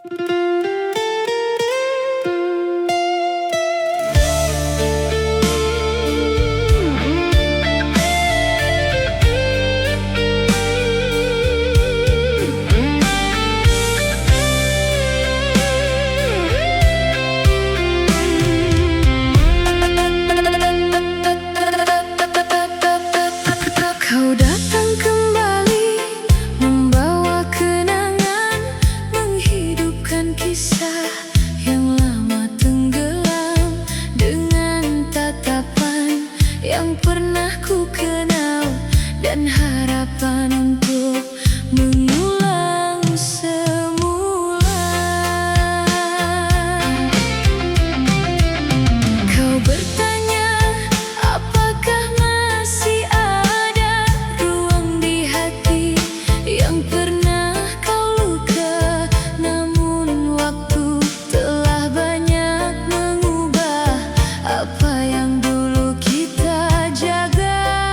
Kau datang kembali, membawa kenangan, menghidupkan kisah yang lama tenggelam, dengan tatapan yang pernah ku kenal, dan harapan untuk mengulang semula. Kau bertanya, apakah masih ada ruang di hati yang pernah kau luka? Namun waktu telah banyak mengubah apa yang dulu kita jaga.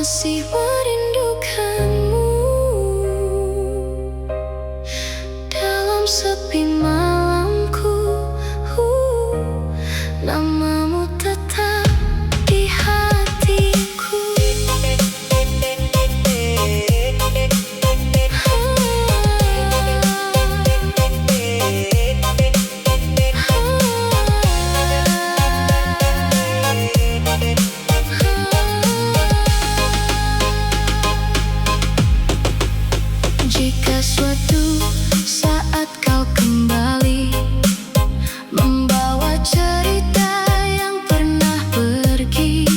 masih merindukanmu. Dalam sepi malamku, namamu tetap di hatiku. Jika suatu saat kau kembali membawa cerita yang pernah pergi,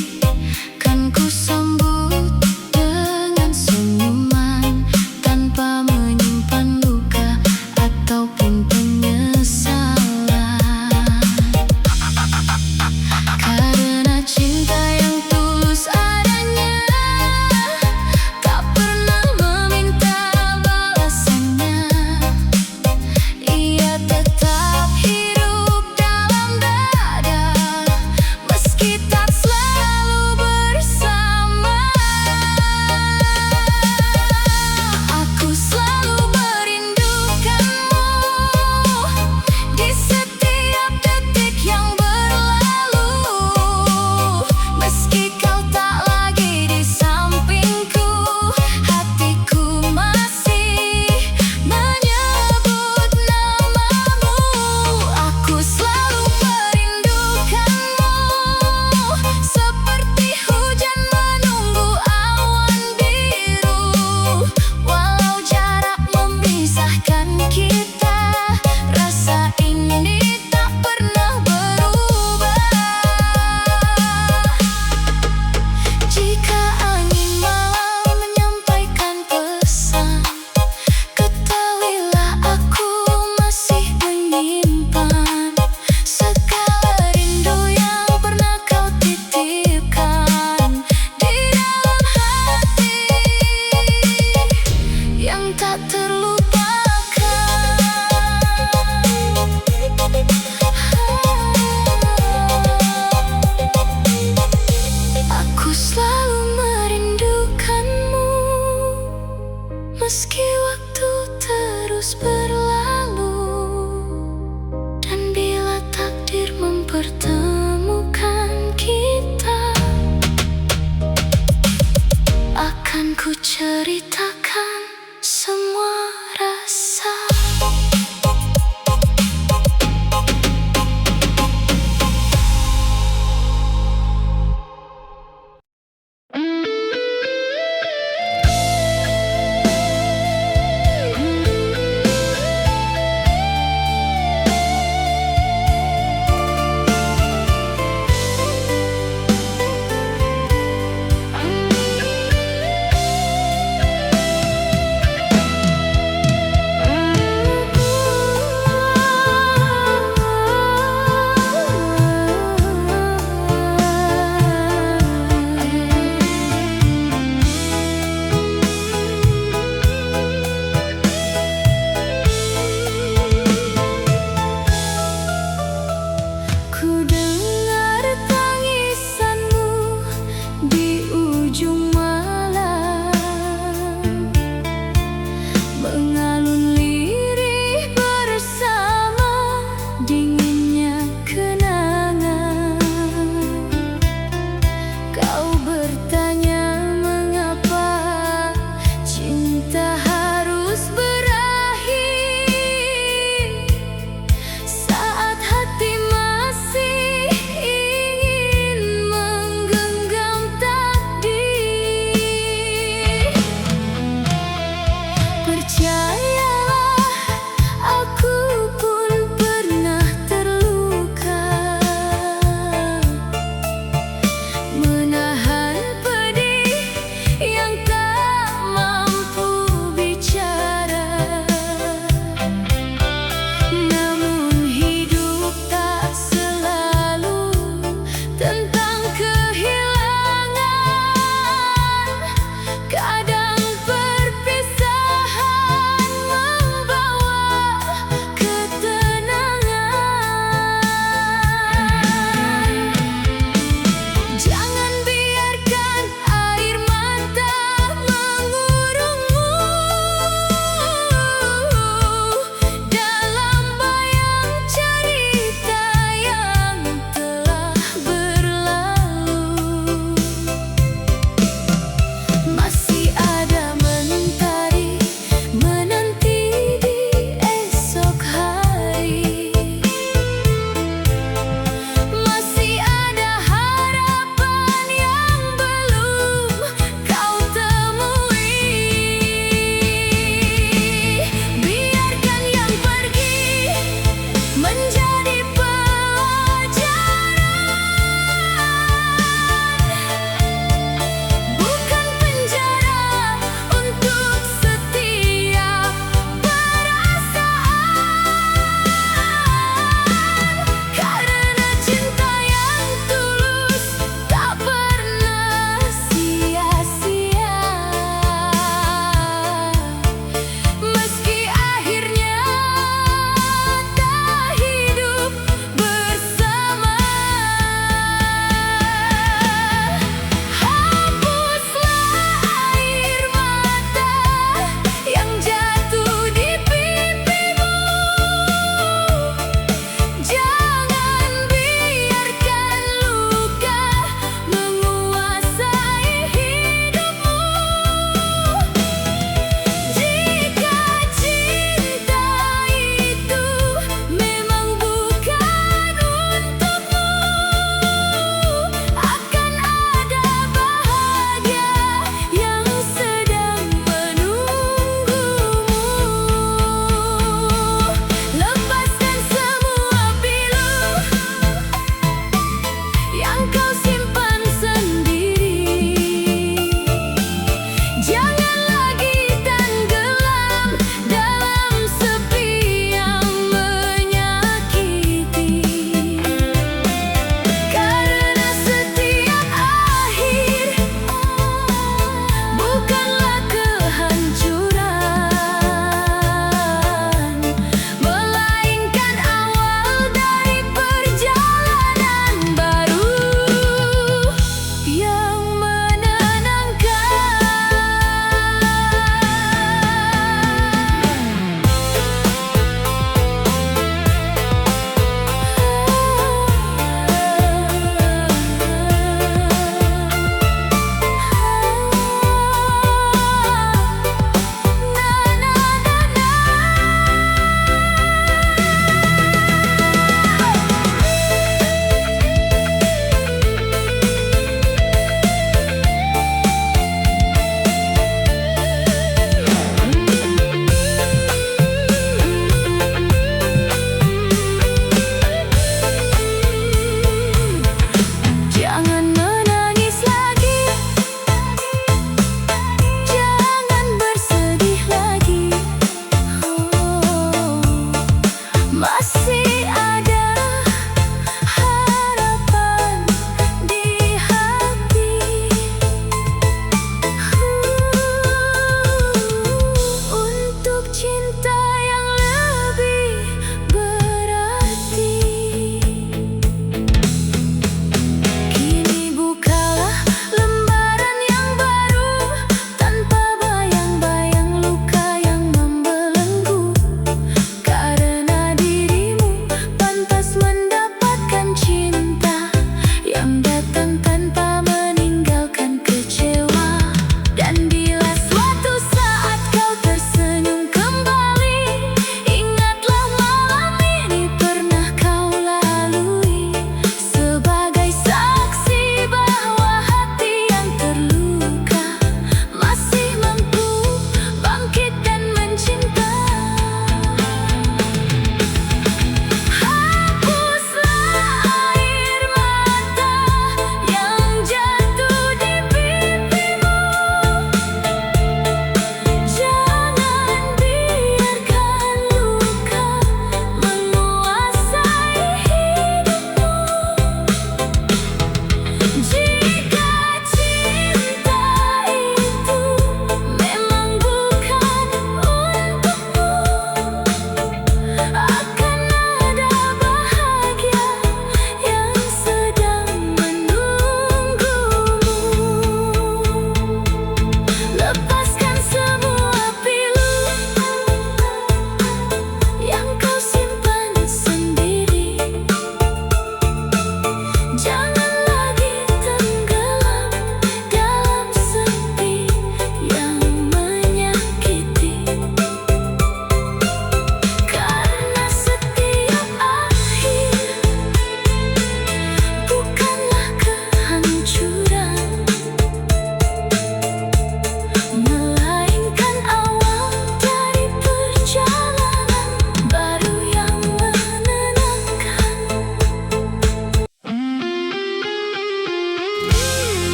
kan ku sambut dengan senyuman tanpa menyimpan luka ataupun penyesalan. Karena cinta yang tulus adanya tak pernah meminta balasannya. Ia tetap hidup dalam dada meski tak selalu bersama. Aku selalu merindukanmu di setiap detik yang berlalu. Meski kau tak lagi di sampingku, hatiku masih menyebut namamu. Aku selalu merindukanmu, seperti hujan menunggu awan biru. Walau jarak memisahkan kita, rasa ini tak pernah berubah. Jika angin malam menyampaikan pesan, ketahuilah aku masih menyimpan segala rindu yang pernah kau titipkan di dalam hati yang tak terlupakan. Aku selalu merindukanmu meski waktu terus berlalu. Dan bila takdir mempertemukan kita, akan ku ceritakan semua rasa.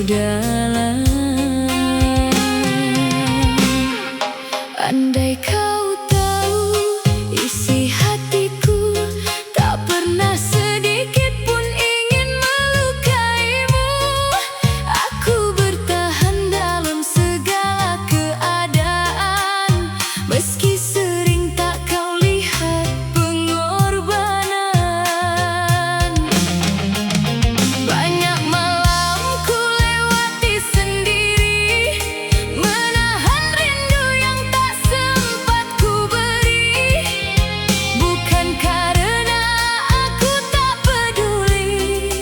dalam. Andai kau tahu isi hatiku, tak pernah sedikit pun ingin melukaimu. Aku bertahan dalam segala keadaan, meski sering tak kau lihat pengorbanan. Banyak malam ku lewati sendiri, menahan rindu yang tak sempat ku beri. Bukan karena aku tak peduli,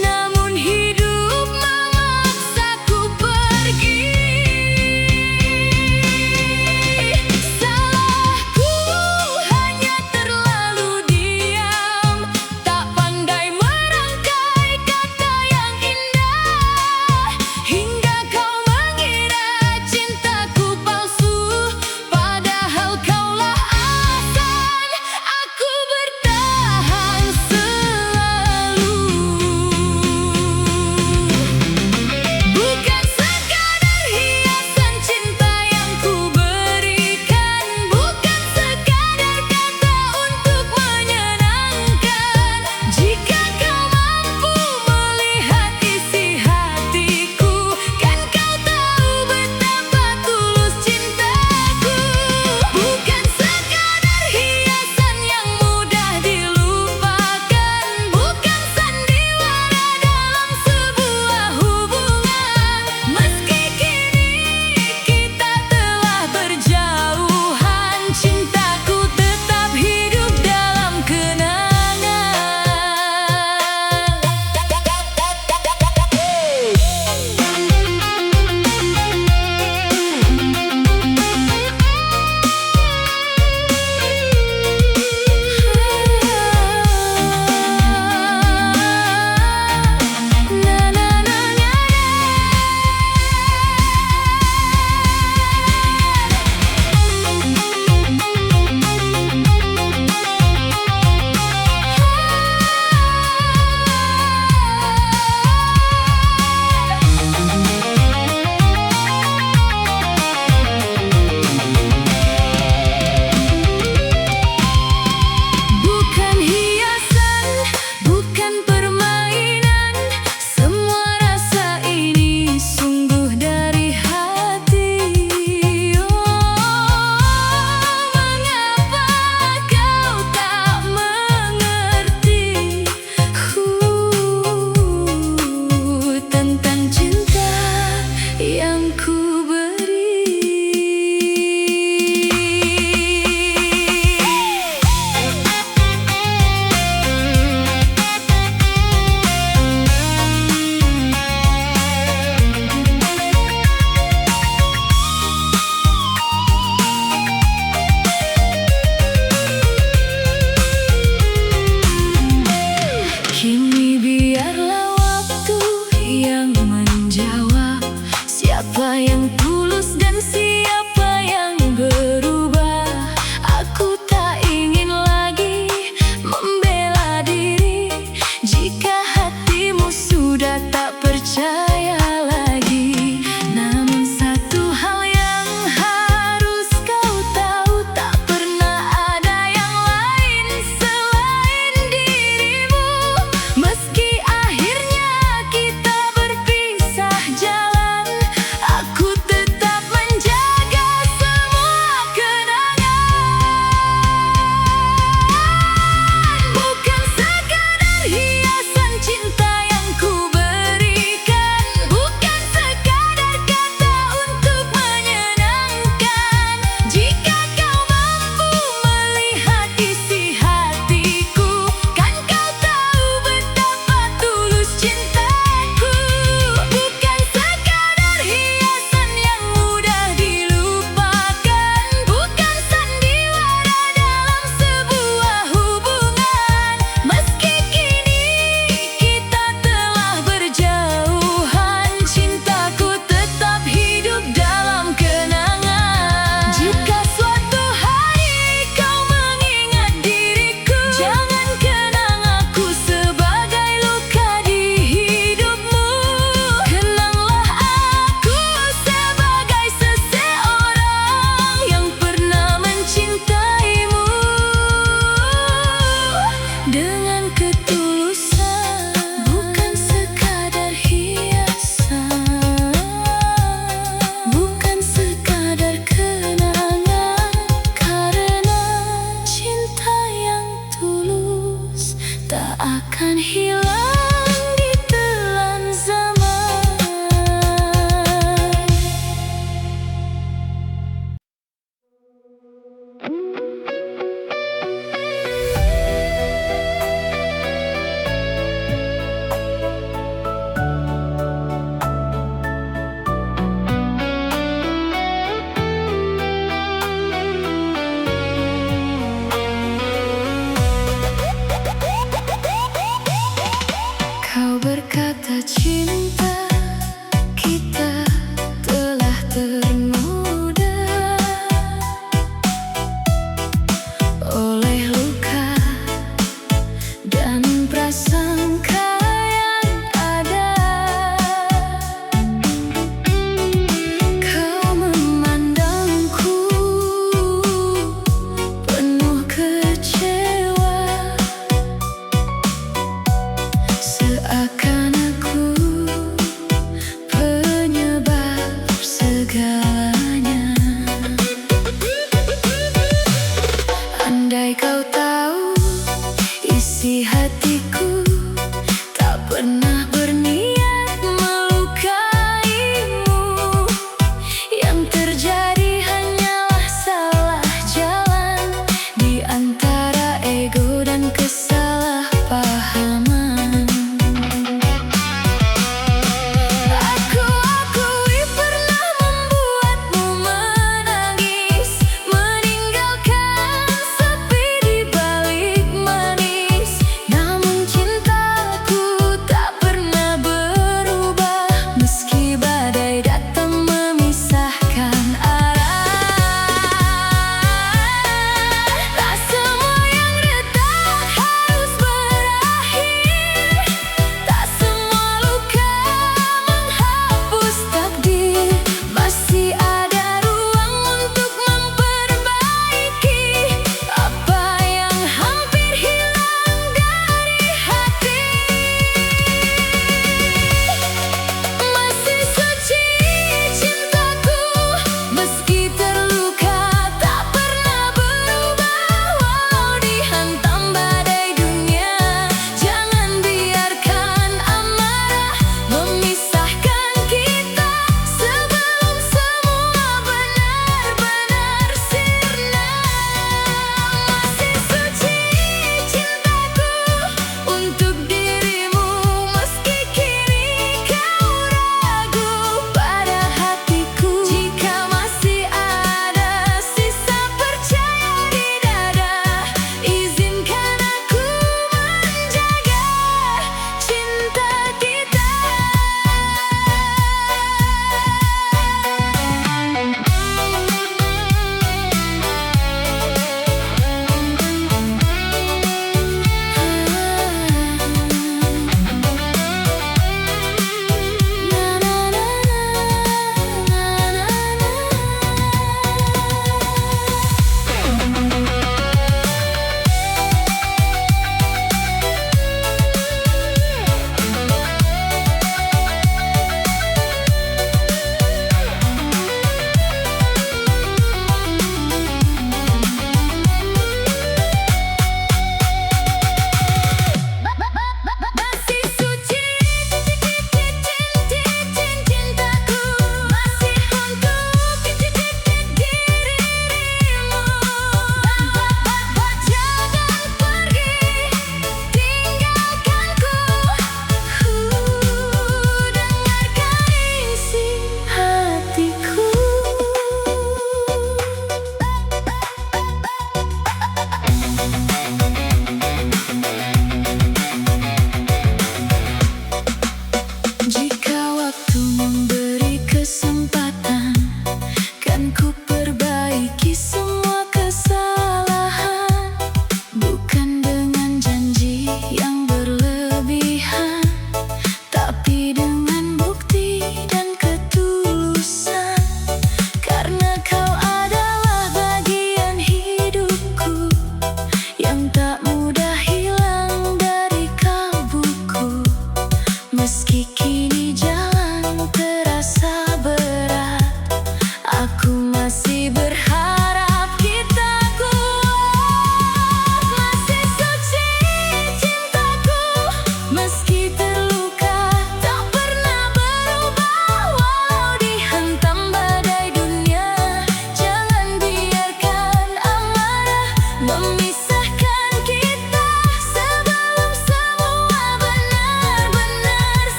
namun hidup memaksaku pergi. Salahku hanya terlalu diam, tak pandai merangkai kata yang indah, hingga kau mengira cintaku palsu, padahal kaulah alasan aku bertahan selalu. Bukan sekadar hiasan cinta yang ku berikan, bukan sekadar kata untuk menyenangkan. Jika kau mampu melihat isi hatiku, kan kau tahu betapa tulus cintaku. Bukan sekadar hiasan yang mudah dilupakan, bukan sandiwara dalam sebuah hubungan. Meski kini kita telah berjauhan, cintaku tetap hidup dalam kenangan. Bukan hiasan, bukan permainan, semua rasa ini sungguh dari hati. Oh, mengapa kau tak mengerti tentang cinta yang ku beri? Kini biarlah waktu yang menjawab, siapa yang tulus dan siapa yang berubah. Aku tak ingin lagi membela diri, jika hatimu sudah tak percaya lagi. Namun satu hal yang harus kau tahu, tak pernah ada yang lain selain dirimu. Meski akhirnya kita berpisah jalan, aku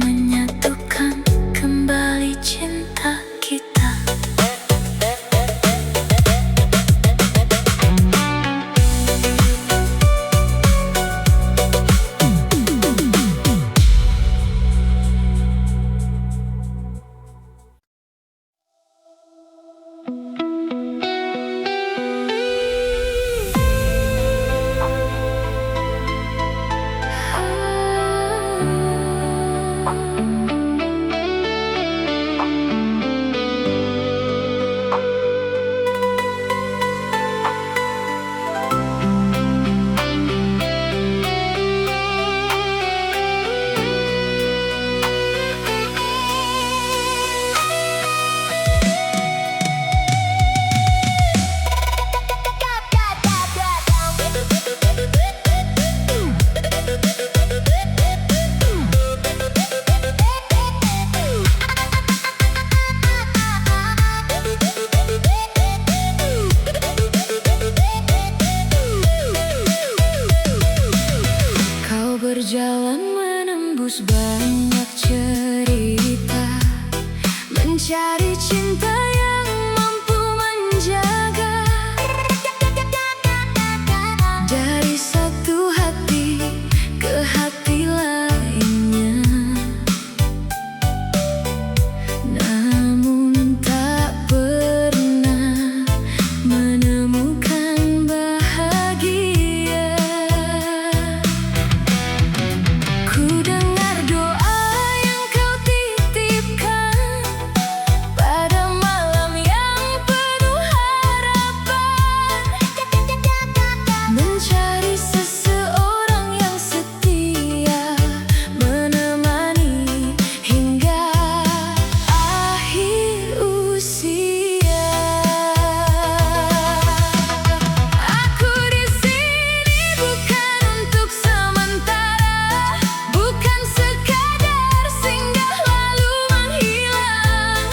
menyatukan kembali cinta kita. Berjalan menembus banyak cerita, mencari cinta yang mampu menjaga. Dari satu hati ke hati lainnya, namun tak pernah menemukan bahagia. Ku dengar doa yang kau titipkan pada malam yang penuh harapan, mencari seseorang yang setia menemani hingga akhir usia. Aku di sini bukan untuk sementara, bukan sekadar singgah lalu menghilang.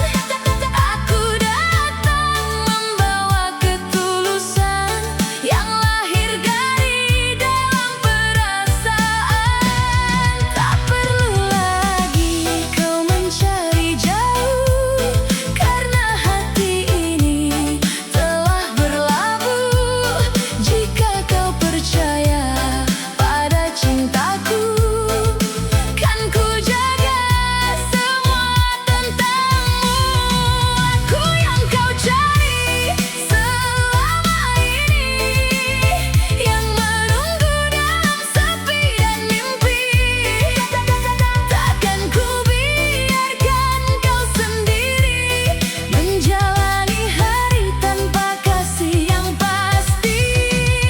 Aku datang membawa ketulusan yang lahir dari dalam perasaan. Tak perlu lagi kau mencari jauh, karena hati ini telah berlabuh. Jika kau percaya pada cintaku, kan ku jaga semua tentangmu. Aku yang kau cari selama ini, yang menunggu dalam sepi dan mimpi. Takkan ku biarkan kau sendiri menjalani hari tanpa kasih yang pasti.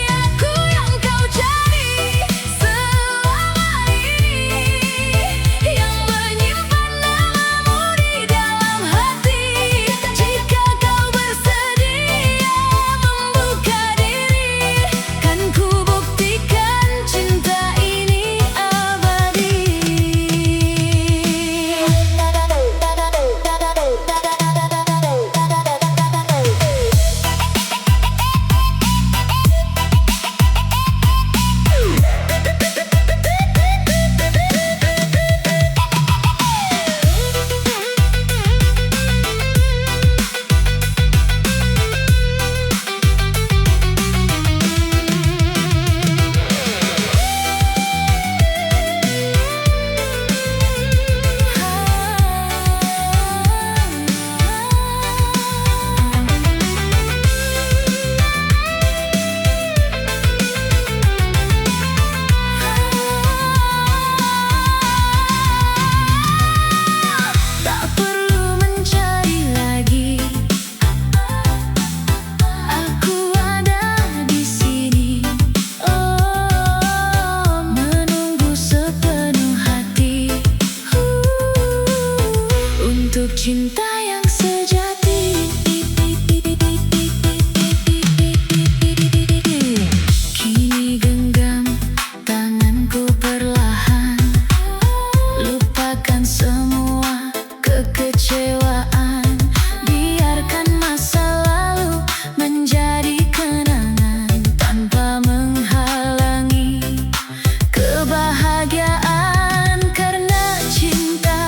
Aku yang kau cari selama ini, yang menyimpan namamu di dalam hati. Jika kau bersedia membuka diri, kan ku buktikan cinta ini abadi. Tak perlu mencari lagi, aku ada di sini. Oh, menunggu sepenuh hati untuk cinta yang sejati. Kini genggam tanganku perlahan, lupakan semua kekecewaan. Biarkan masa lalu menjadi kenangan tanpa menghalangi kebahagiaan. Karena cinta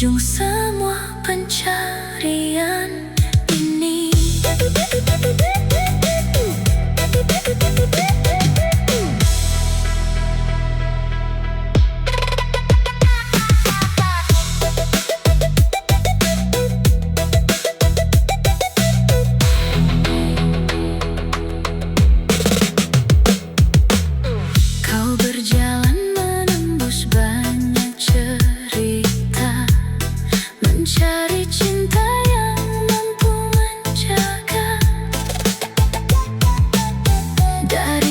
ujung semua pencarian ini. Kau berjalan menembus banyak cerita, mencari cinta yang mampu menjaga. Dari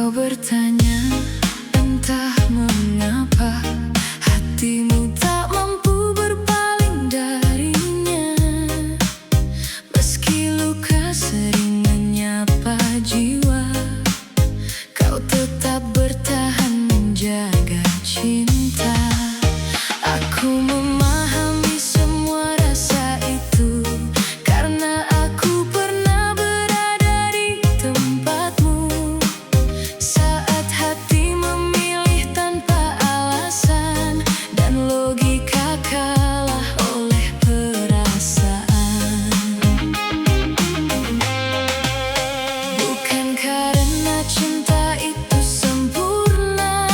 Kau bertanya, entah mengapa hatimu tak mampu berpaling darinya. Meski luka sering menyapa jiwa, kau tetap bertahan menjaga cinta. Aku memahami semua rasa itu, karena aku pernah berada di tempatmu. Saat hati memilih tanpa alasan, dan logika kalah oleh perasaan. Bukan karena cinta itu sempurna,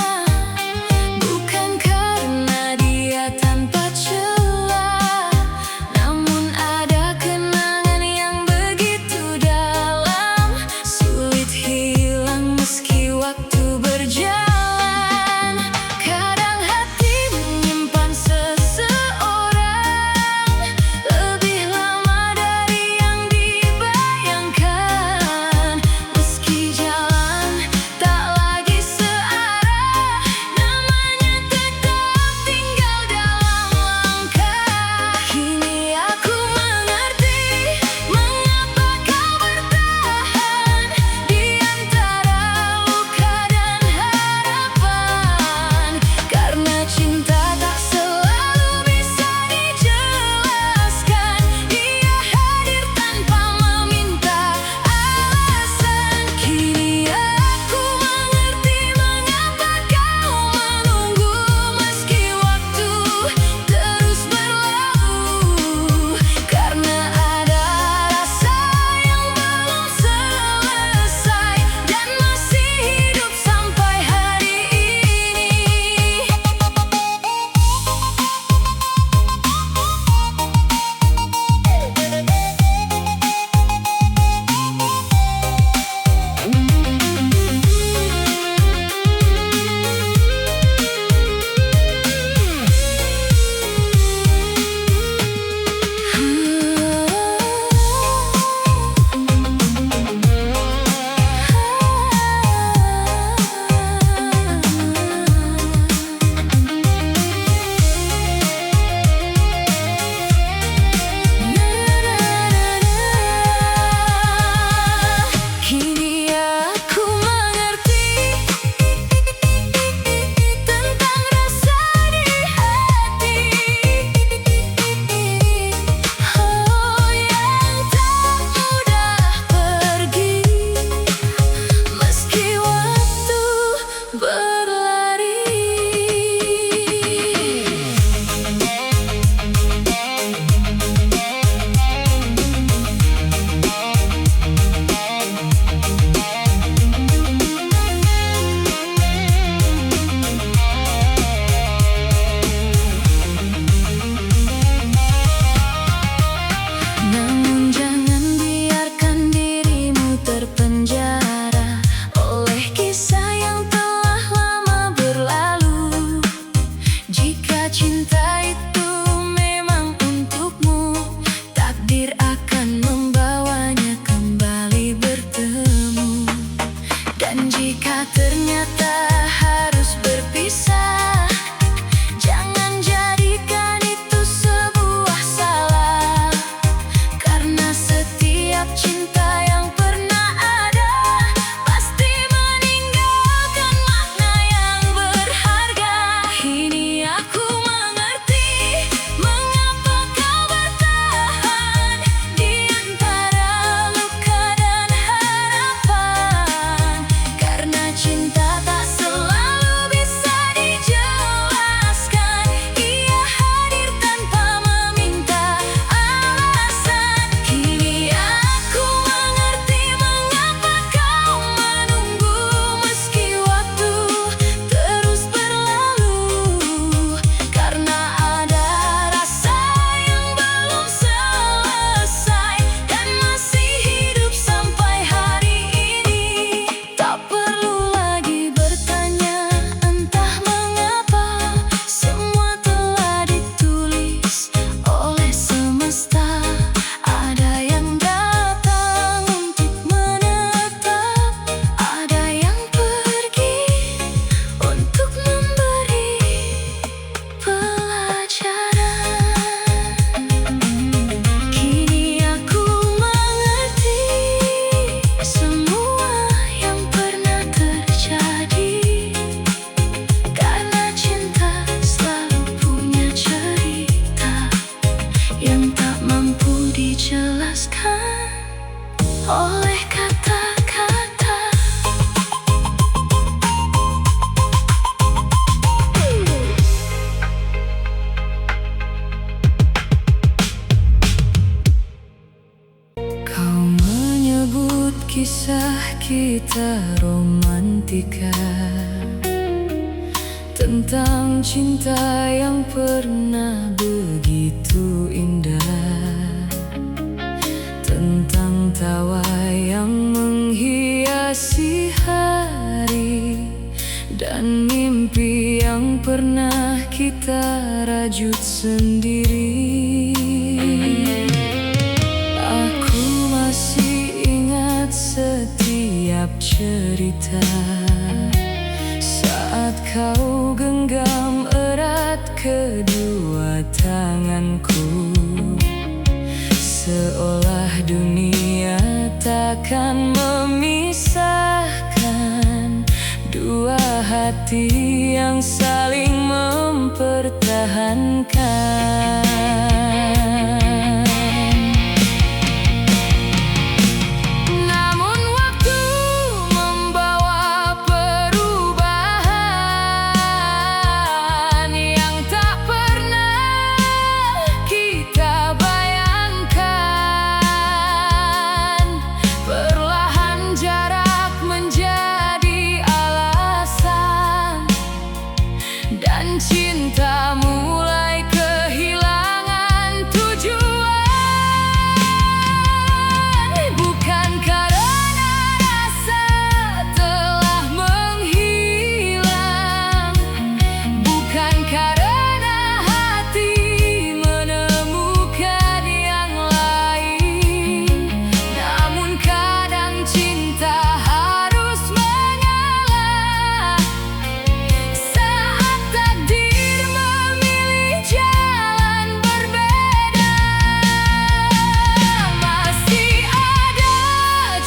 bukan karena dia tanpa celah, namun ada kenangan yang begitu dalam, sulit hilang meski waktu berjalan. Kadang hati menyimpan seseorang lebih lama dari yang dibayangkan. Meski jalan tak lagi searah, namanya tetap tinggal dalam langkah. Kini aku mengerti mengapa kau bertahan di antara luka dan harapan. Karena cinta tak selalu bisa dijelaskan, dia hadir tanpa meminta alasan. Kini aku mengerti mengapa kau menunggu, meski waktu terus berlalu. Karena ada rasa yang belum selesai dan masih hidup sampai hari ini. Kini aku mengerti tentang rasa di hati, oh yang tak mudah pergi meski waktu berlari. Namun jangan biarkan dirimu terpenjara oleh kisah yang telah lama berlalu. Jika cinta itu memang untukmu, takdir akan membawanya kembali bertemu. Dan jika ternyata harus berpisah, jangan jadikan itu sebuah salah. Karena setiap cinta yang pernah ada pasti meninggalkan makna yang berharga. Kini aku mengerti mengapa kau bertahan di antara luka dan harapan. Karena cinta tak selalu bisa dijelaskan, romantika tentang cinta yang pernah begitu indah, tentang tawa yang menghiasi hari dan mimpi yang pernah kita rajut sendiri. Aku masih ingat setiap cerita saat kau genggam erat kedua tanganku, seolah dunia takkan memisahkan dua hati yang saling mempertahankan. Dan cinta mulai kehilangan tujuan, bukan karena rasa telah menghilang, bukan karena hati menemukan yang lain, namun kadang cinta harus mengalah saat takdir memilih jalan berbeda. Masih ada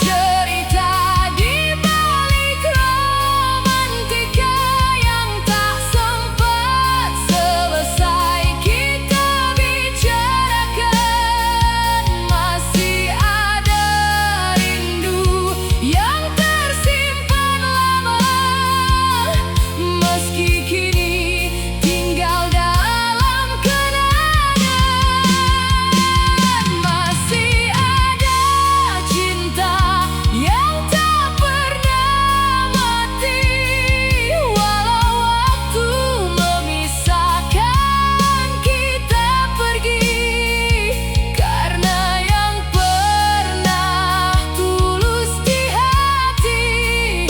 cerita di balik romantika yang tak sempat selesai kita bicarakan. Masih ada rindu yang tersimpan lama, meski kini tinggal dalam kenangan. Masih ada cinta yang tak pernah mati, walau waktu memisahkan kita pergi. Karena yang pernah tulus di hati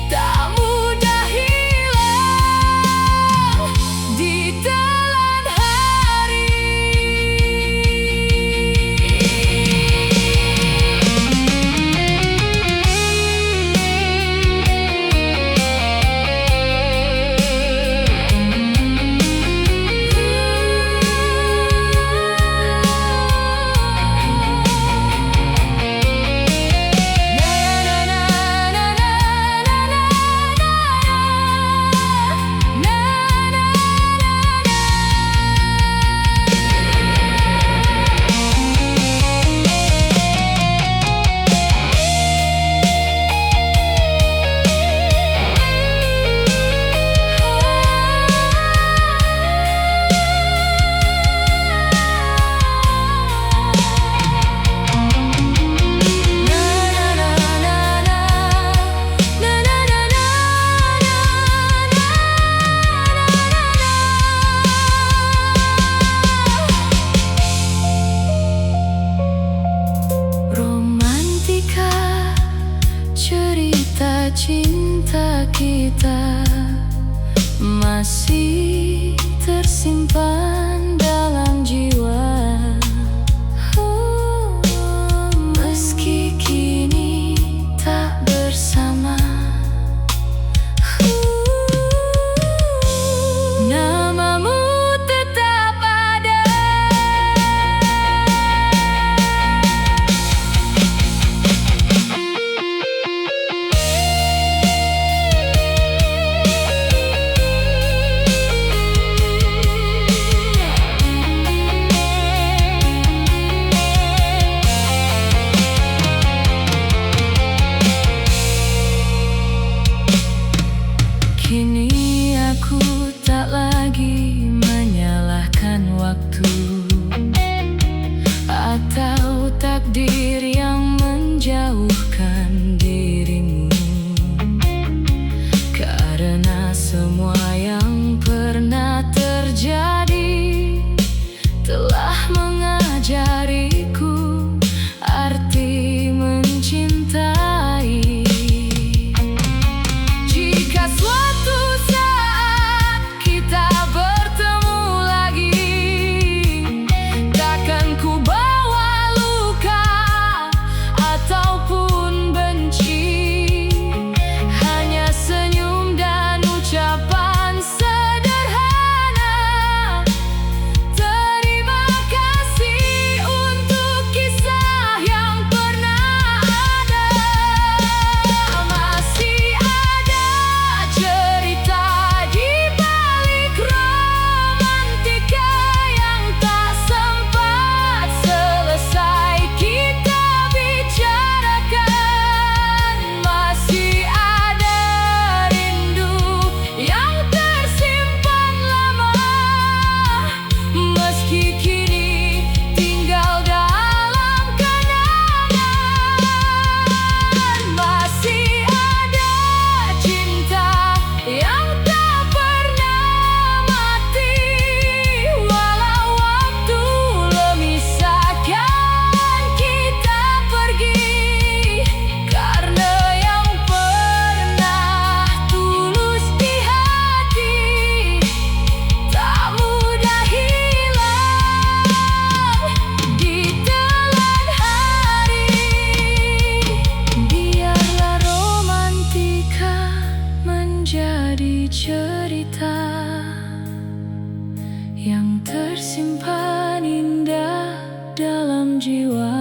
tak mudah hilang ditelan hari. Romantika, cerita cinta kita masih tersimpan dalam jiwa. Meski kini tak bersama, namamu tetap ada. menjadi cerita yang tersimpan indah dalam jiwa.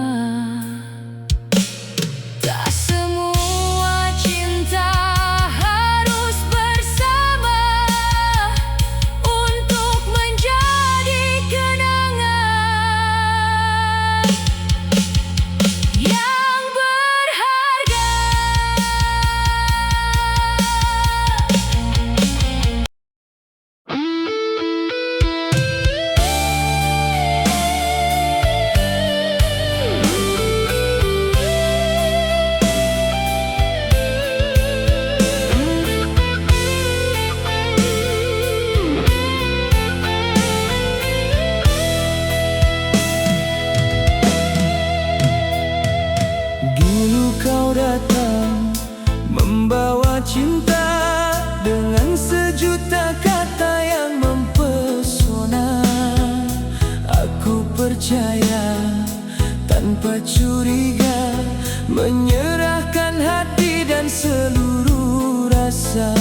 Tak semua cinta harus bersama untuk menjadi kenangan yang berharga. Dulu kau datang membawa cinta dengan sejuta kata yang mempesona. Aku percaya tanpa curiga, menyerahkan hati dan seluruh rasa.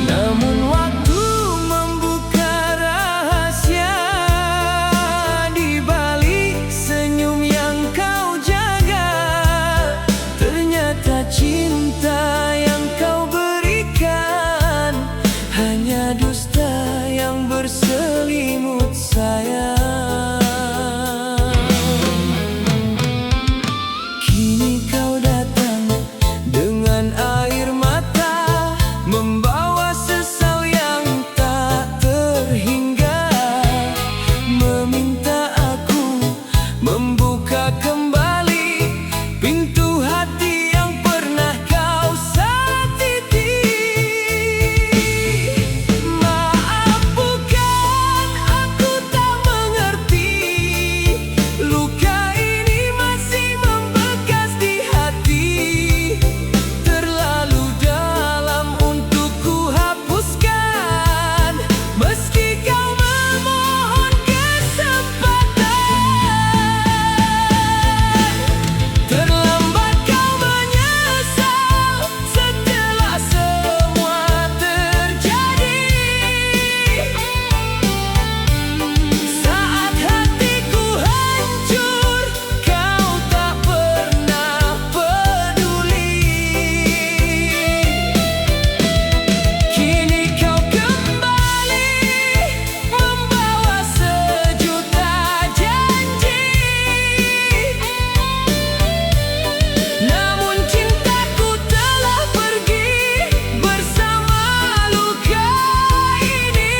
Namun waktu membuka rahasia di balik senyum yang kau jaga. Ternyata cinta yang kau berikan hanya dusta yang berselimut sayang. Kini kau datang dengan air mata, membawa sesal yang tak terhingga, meminta aku membuka kembali pintu hati yang pernah kau sakiti. Maaf, bukan aku tak mengerti, luka ini masih membekas di hati, terlalu dalam untuk ku hapuskan. Meski kau memohon kesempatan, terlambat kau menyesal setelah semua terjadi. Saat hatiku hancur, kau tak pernah peduli. Kini kau kembali membawa sejuta janji, namun cintaku telah pergi bersama luka ini.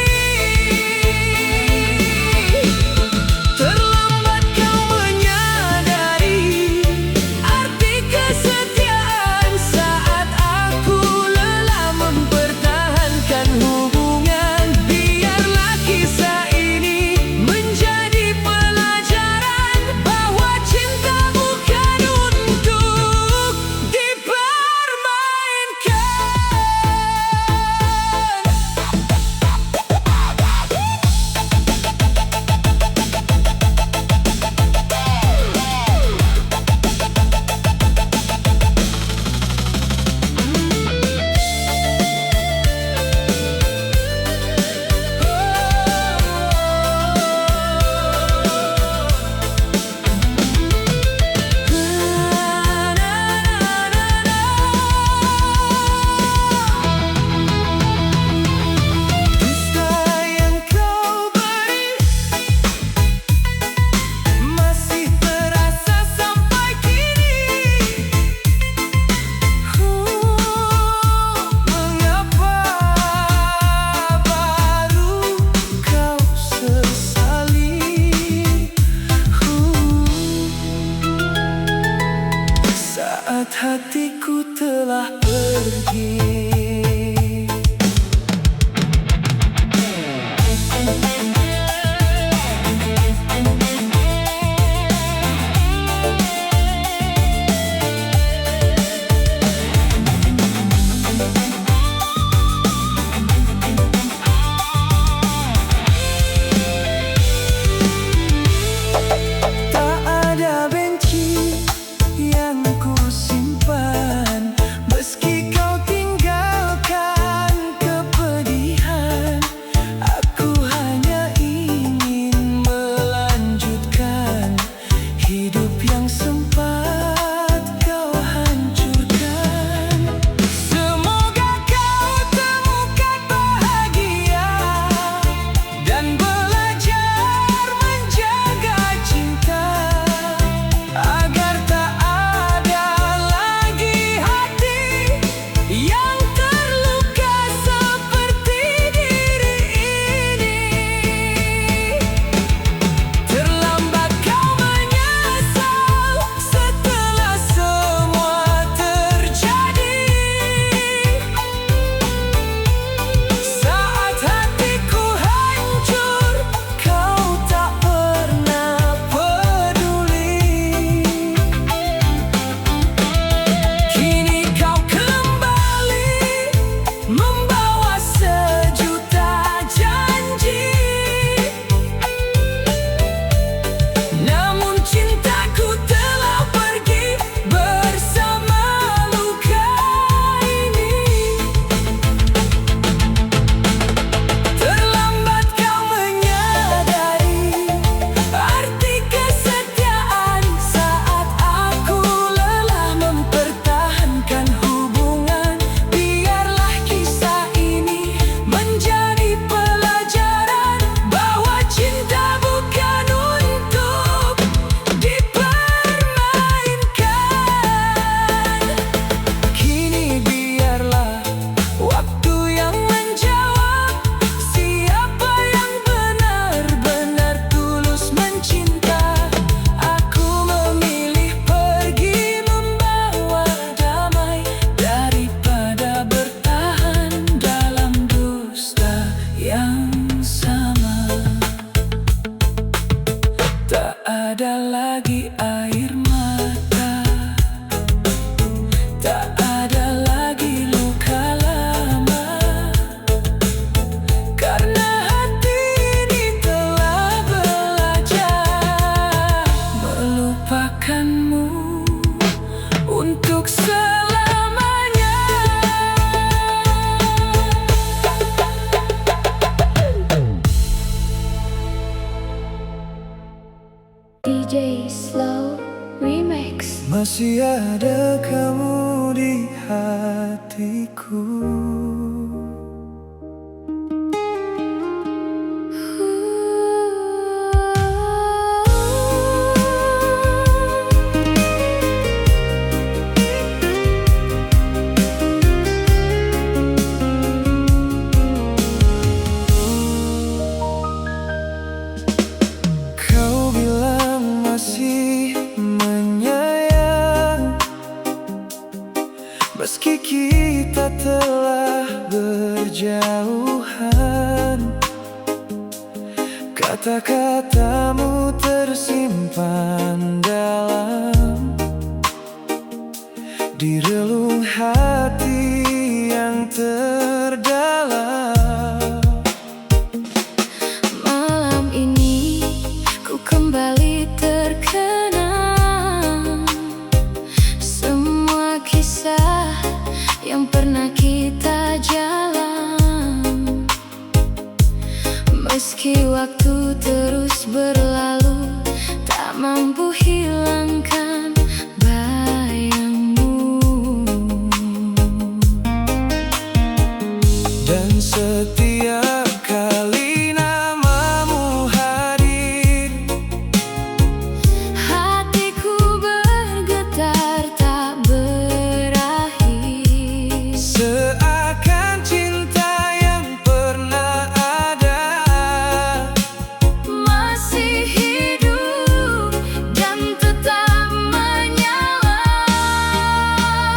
Terlambat kau menyadari arti kesetiaan saat aku lelah mempertahankan hubungan. Biarlah kisah ini menjadi pelajaran bahwa cinta bukan untuk dipermainkan. Dusta yang kau beri masih terasa sampai kini. Mengapa baru kau sesali? Saat hatiku telah pergi. Tak ada benci yang ku simpan, meski kau tinggal masih ada kamu di hatiku. Kau bilang masih menyayang, meski kita telah berjauhan. Kata-katamu tersimpan dalam di relung hati yang terdalam. Malam ini ku kembali terkenang semua kisah yang pernah kita jalan. Meski waktu terus berlalu, tak mampu hilangkan bayangmu. Dan setiap kali namamu hadir, Hatiku bergetar tak berakhir. seakan cinta yang pernah ada Masih hidup dan tetap menyala.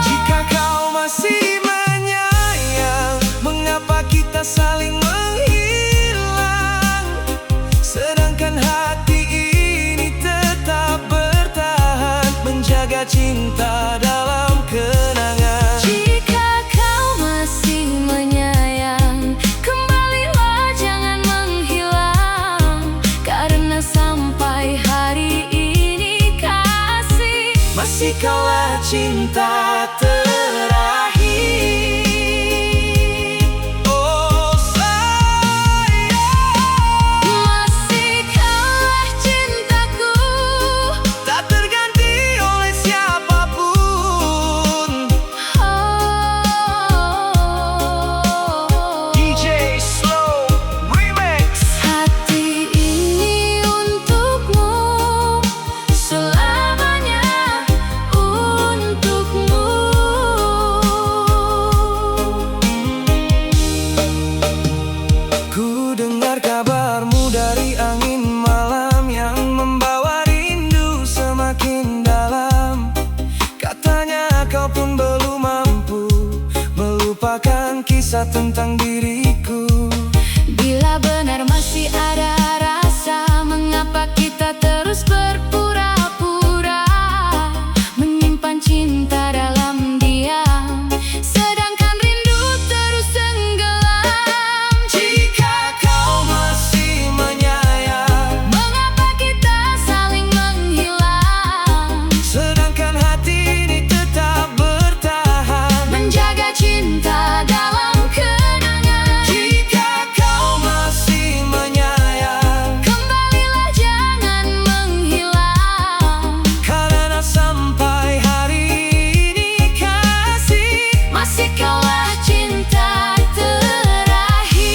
Jika kau masih menyayang, mengapa kita saling menghilang? Sedangkan hati ini tetap bertahan, menjaga cinta dalam kenangan. Jika kau masih menyayang, kembalilah, jangan menghilang. Karena sampai hari ini kasih Masih kaulah cinta terakhir. Oh sayang, masih kaulah cintaku. tak terganti oleh siapapun. DJ Slow Remix. Hati ini untukmu, selamanya untukmu. Ku dengar kabarmu dari angin malam yang membawa rindu semakin dalam. Katanya kau pun belum mampu melupakan kisah tentang diriku. Bila benar masih ada rasa, mengapa kita terus berpura-pura menyimpan cinta dalam diam, sedangkan rindu terus tenggelam. Jika kau masih menyayang, Mengapa kita saling menghilang, sedangkan hati ini tetap bertahan, menjaga cinta dalam kenangan. jika kau masih menyayang, Kembalilah, jangan menghilang. karena sampai hari ini kasih Masih kaulah cinta terakhir.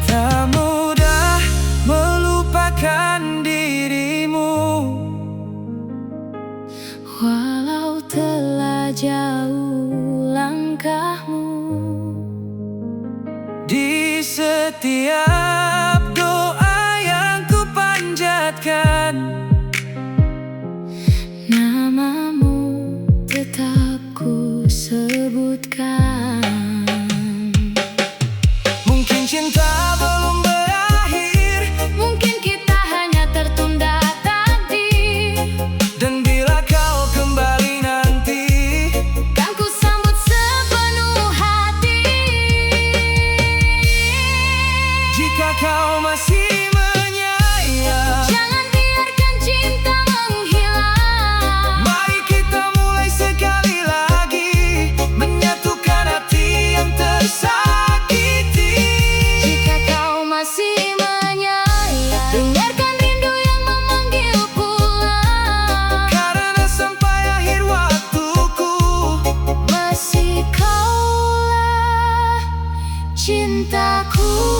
tak mudah melupakan dirimu. Walau telah jauh langkahmu, Di setiap doa yang ku panjatkan, namamu tetap ku sebutkan. mungkin cinta belum berakhir, Mungkin kita hanya tertunda takdir. dan bila kau kembali kaulah cintaku.